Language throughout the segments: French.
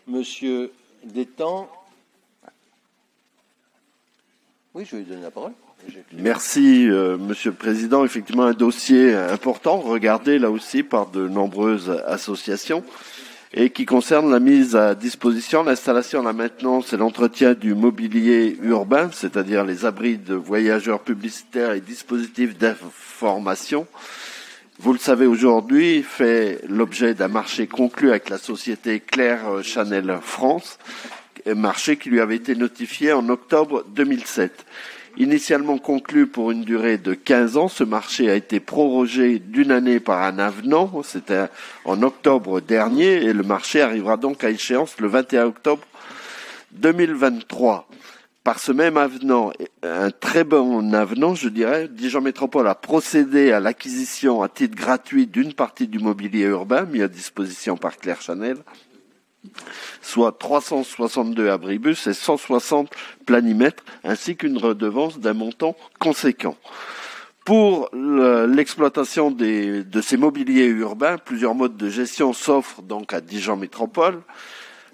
Monsieur Détang. Oui, je vais lui donner la parole. Merci, Monsieur le Président. Effectivement, un dossier important, regardé là aussi par de nombreuses associations, et qui concerne la mise à disposition, l'installation, la maintenance et l'entretien du mobilier urbain, c'est-à-dire les abris de voyageurs publicitaires et dispositifs d'information. Vous le savez aujourd'hui, fait l'objet d'un marché conclu avec la société Claire Chanel France, un marché qui lui avait été notifié en octobre 2007. Initialement conclu pour une durée de 15 ans, ce marché a été prorogé d'une année par un avenant, c'était en octobre dernier, et le marché arrivera donc à échéance le 21 octobre 2023. Par ce même avenant, un très bon avenant, je dirais, Dijon Métropole a procédé à l'acquisition à titre gratuit d'une partie du mobilier urbain mis à disposition par Claire Chanel, soit 362 abribus et 160 planimètres, ainsi qu'une redevance d'un montant conséquent. Pour l'exploitation de ces mobiliers urbains, plusieurs modes de gestion s'offrent donc à Dijon Métropole.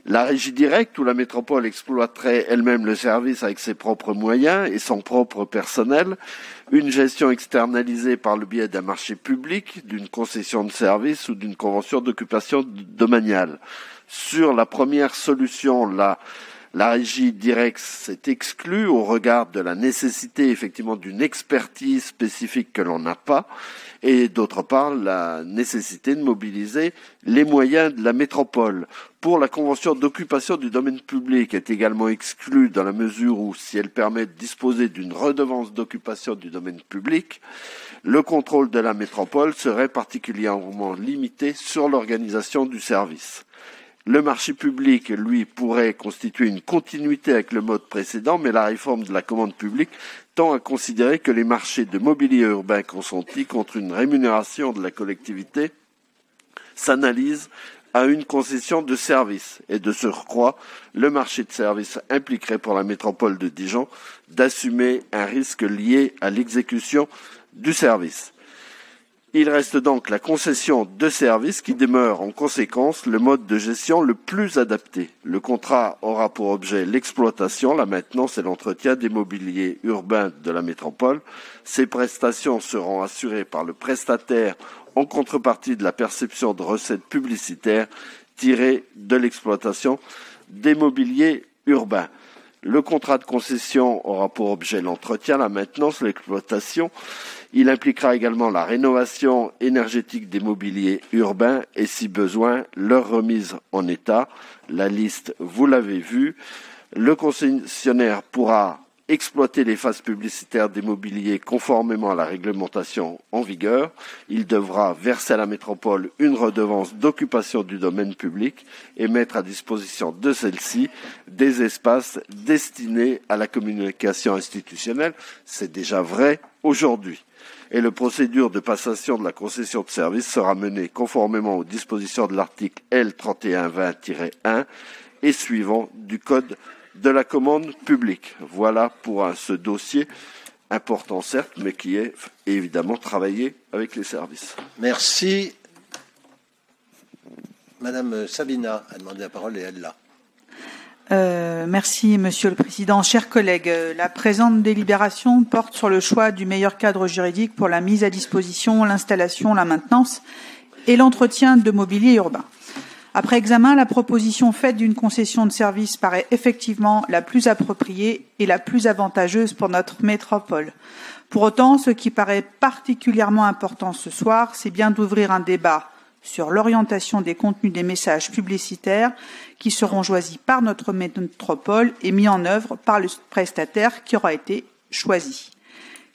La régie directe, où la métropole exploiterait elle-même le service avec ses propres moyens et son propre personnel. Une gestion externalisée par le biais d'un marché public, d'une concession de service ou d'une convention d'occupation domaniale. Sur la première solution, la régie directe s'est exclue au regard de la nécessité effectivement d'une expertise spécifique que l'on n'a pas, et d'autre part la nécessité de mobiliser les moyens de la métropole. Pour la convention d'occupation du domaine public est également exclue dans la mesure où, si elle permet de disposer d'une redevance d'occupation du domaine public, le contrôle de la métropole serait particulièrement limité sur l'organisation du service. Le marché public, lui, pourrait constituer une continuité avec le mode précédent, mais la réforme de la commande publique tend à considérer que les marchés de mobilier urbain consentis contre une rémunération de la collectivité s'analysent à une concession de service. Et de surcroît, le marché de service impliquerait pour la métropole de Dijon d'assumer un risque lié à l'exécution du service. Il reste donc la concession de service qui demeure en conséquence le mode de gestion le plus adapté. Le contrat aura pour objet l'exploitation, la maintenance et l'entretien des mobiliers urbains de la métropole. Ces prestations seront assurées par le prestataire en contrepartie de la perception de recettes publicitaires tirées de l'exploitation des mobiliers urbains. Le contrat de concession aura pour objet l'entretien, la maintenance, l'exploitation. Il impliquera également la rénovation énergétique des mobiliers urbains et, si besoin, leur remise en état. La liste, vous l'avez vue. Le concessionnaire pourra exploiter les phases publicitaires des mobiliers conformément à la réglementation en vigueur. Il devra verser à la métropole une redevance d'occupation du domaine public et mettre à disposition de celle-ci des espaces destinés à la communication institutionnelle. C'est déjà vrai aujourd'hui. Et la procédure de passation de la concession de service sera menée conformément aux dispositions de l'article L3120-1 et suivant du Code de la commande publique. Voilà pour ce dossier important certes, mais qui est évidemment travaillé avec les services. Merci. Madame Sabina a demandé la parole et elle l'a. Merci, Monsieur le Président. Chers collègues, la présente délibération porte sur le choix du meilleur cadre juridique pour la mise à disposition, l'installation, la maintenance et l'entretien de mobilier urbain. Après examen, la proposition faite d'une concession de service paraît effectivement la plus appropriée et la plus avantageuse pour notre métropole. Pour autant, ce qui paraît particulièrement important ce soir, c'est bien d'ouvrir un débat sur l'orientation des contenus des messages publicitaires qui seront choisis par notre métropole et mis en œuvre par le prestataire qui aura été choisi.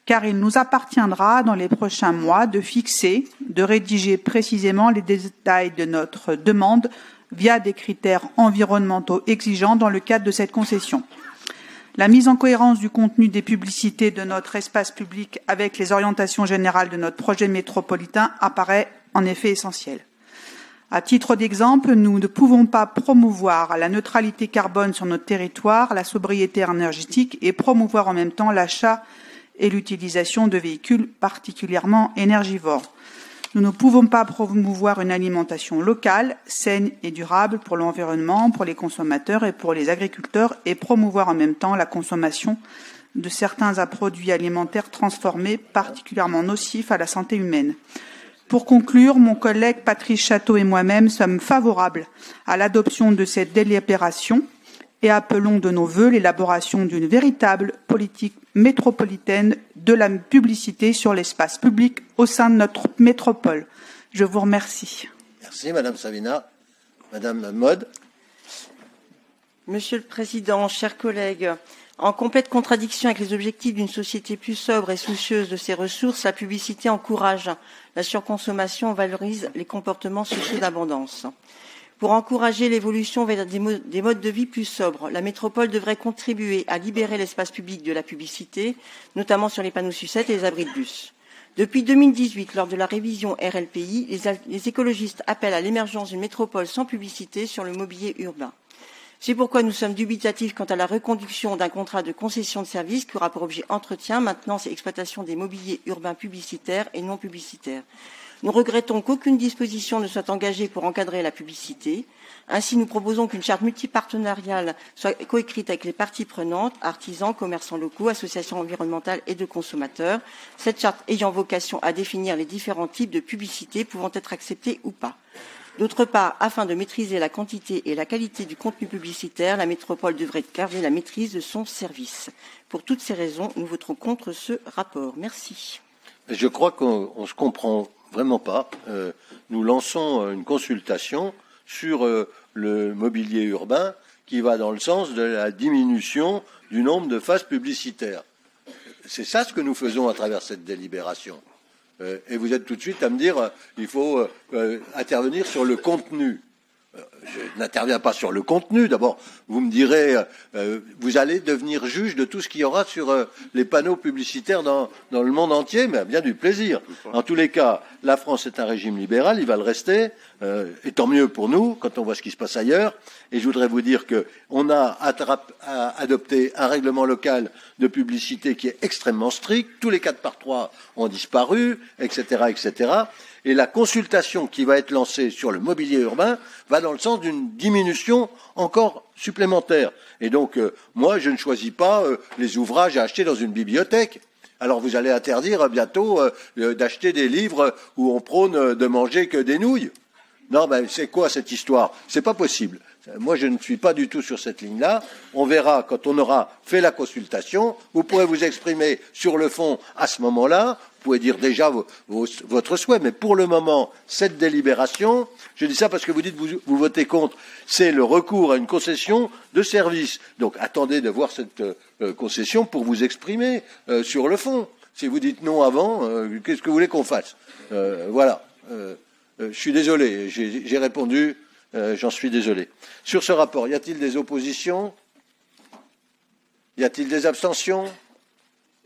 Car il nous appartiendra dans les prochains mois de fixer, de rédiger précisément les détails de notre demande via des critères environnementaux exigeants dans le cadre de cette concession. La mise en cohérence du contenu des publicités de notre espace public avec les orientations générales de notre projet métropolitain apparaît en effet essentielle. À titre d'exemple, nous ne pouvons pas promouvoir la neutralité carbone sur notre territoire, la sobriété énergétique et promouvoir en même temps l'achat et l'utilisation de véhicules particulièrement énergivores. Nous ne pouvons pas promouvoir une alimentation locale, saine et durable pour l'environnement, pour les consommateurs et pour les agriculteurs et promouvoir en même temps la consommation de certains produits alimentaires transformés particulièrement nocifs à la santé humaine. Pour conclure, mon collègue Patrice Château et moi-même sommes favorables à l'adoption de cette délibération et appelons de nos vœux l'élaboration d'une véritable politique métropolitaine de la publicité sur l'espace public au sein de notre métropole. Je vous remercie. Merci, Madame Savina. Madame Maude. Monsieur le Président, chers collègues, en complète contradiction avec les objectifs d'une société plus sobre et soucieuse de ses ressources, la publicité encourage la surconsommation, valorise les comportements sociaux d'abondance. Pour encourager l'évolution vers des modes de vie plus sobres, la métropole devrait contribuer à libérer l'espace public de la publicité, notamment sur les panneaux sucettes et les abris de bus. Depuis 2018, lors de la révision RLPI, les écologistes appellent à l'émergence d'une métropole sans publicité sur le mobilier urbain. C'est pourquoi nous sommes dubitatifs quant à la reconduction d'un contrat de concession de service qui aura pour objet entretien, maintenance et exploitation des mobiliers urbains publicitaires et non publicitaires. Nous regrettons qu'aucune disposition ne soit engagée pour encadrer la publicité. Ainsi, nous proposons qu'une charte multipartenariale soit coécrite avec les parties prenantes, artisans, commerçants locaux, associations environnementales et de consommateurs. Cette charte ayant vocation à définir les différents types de publicité pouvant être acceptés ou pas. D'autre part, afin de maîtriser la quantité et la qualité du contenu publicitaire, la métropole devrait garder la maîtrise de son service. Pour toutes ces raisons, nous voterons contre ce rapport. Merci. Je crois qu'on se comprend vraiment pas. Nous lançons une consultation sur le mobilier urbain qui va dans le sens de la diminution du nombre de phases publicitaires. C'est ça ce que nous faisons à travers cette délibération. Et vous êtes tout de suite à me dire il faut intervenir sur le contenu. Je n'interviens pas sur le contenu. D'abord, vous me direz, vous allez devenir juge de tout ce qu'il y aura sur les panneaux publicitaires dans le monde entier, mais bien du plaisir. En tous les cas, la France est un régime libéral, il va le rester, et tant mieux pour nous quand on voit ce qui se passe ailleurs. Et je voudrais vous dire qu'on a adopté un règlement local de publicité qui est extrêmement strict. Tous les 4x3 ont disparu, etc., etc. Et la consultation qui va être lancée sur le mobilier urbain va dans le sens d'une diminution encore supplémentaire. Et donc, moi, je ne choisis pas les ouvrages à acheter dans une bibliothèque. Alors, vous allez interdire bientôt d'acheter des livres où on prône de manger que des nouilles. Non, ben, c'est quoi cette histoire? C'est pas possible. Moi, je ne suis pas du tout sur cette ligne-là. On verra quand on aura fait la consultation. Vous pourrez vous exprimer sur le fond à ce moment-là. Vous pouvez dire déjà votre souhait. Mais pour le moment, cette délibération, je dis ça parce que vous dites vous votez contre, c'est le recours à une concession de service. Donc, attendez de voir cette concession pour vous exprimer sur le fond. Si vous dites non avant, qu'est-ce que vous voulez qu'on fasse? Voilà. Je suis désolé. J'ai répondu. J'en suis désolé. Sur ce rapport, y a-t-il des oppositions? Y a-t-il des abstentions?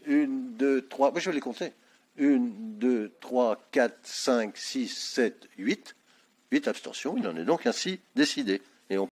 1, 2, 3. Je vais les compter. 1, 2, 3, 4, 5, 6, 7, 8. 8 abstentions. Il en est donc ainsi décidé.